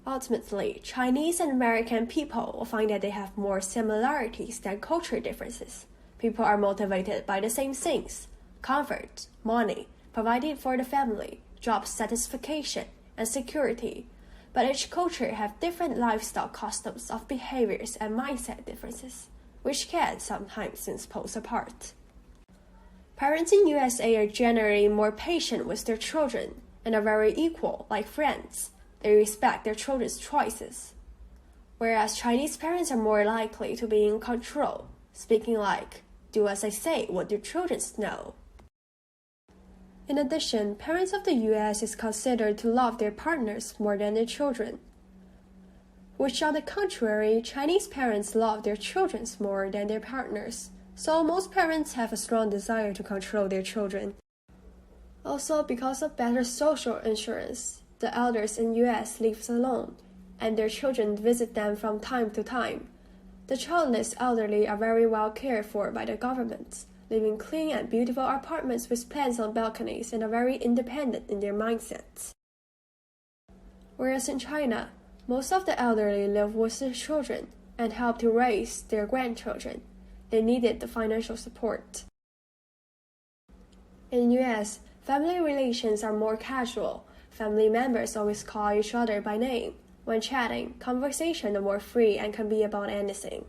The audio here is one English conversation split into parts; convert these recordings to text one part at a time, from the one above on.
Ultimately, Chinese and American people will find that they have more similarities than cultural differences. People are motivated by the same things: comfort, money, providing for the family, job satisfaction, and security. But each culture have different lifestyle customs of behaviors and mindset differences, which can sometimes seem poles apart. Parents in USA are generally more patient with their children and are very equal, like friends. They respect their children's choices. Whereas Chinese parents are more likely to be in control, speaking like, "Do as I say, what do children know?" In addition, parents of the US is considered to love their partners more than their children, which on the contrary, Chinese parents love their children more than their partners. So most parents have a strong desire to control their children. Also, because of better social insurance, the elders in US live alone, and their children visit them from time to time. The childless elderly are very well cared for by the government, live in clean and beautiful apartments with plants on balconies and are very independent in their mindsets. Whereas in China, most of the elderly live with their children and help to raise their grandchildren. They needed the financial support. In US, family relations are more casual. Family members always call each other by name. When chatting, conversations are more free and can be about anything.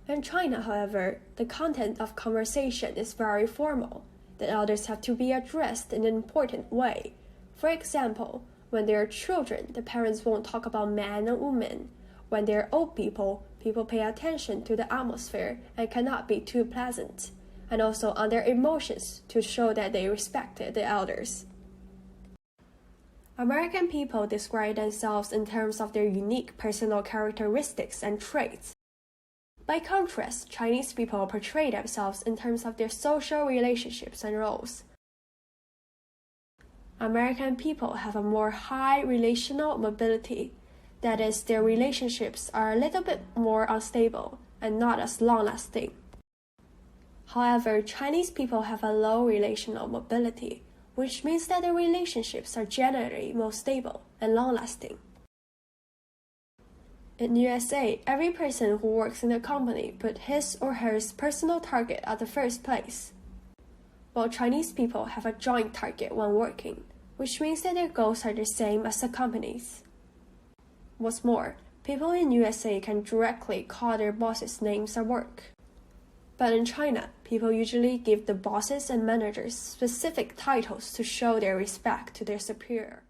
In China, however, the content of conversation is very formal. The elders have to be addressed in an important way. For example, when they are children, the parents won't talk about man and woman. When they are old people, people pay attention to the atmosphere and cannot be too pleasant, and also on their emotions to show that they respected the elders. American people describe themselves in terms of their unique personal characteristics and traits. By contrast, Chinese people portray themselves in terms of their social relationships and roles. American people have a more high relational mobility. That is, their relationships are a little bit more unstable and not as long-lasting. However, Chinese people have a low relational mobility, which means that their relationships are generally more stable and long-lasting. In USA, every person who works in a company puts his or her personal target at the first place, while Chinese people have a joint target when working, which means that their goals are the same as the company's. What's more, people in USA can directly call their bosses names at work. But in China, people usually give the bosses and managers specific titles to show their respect to their superior.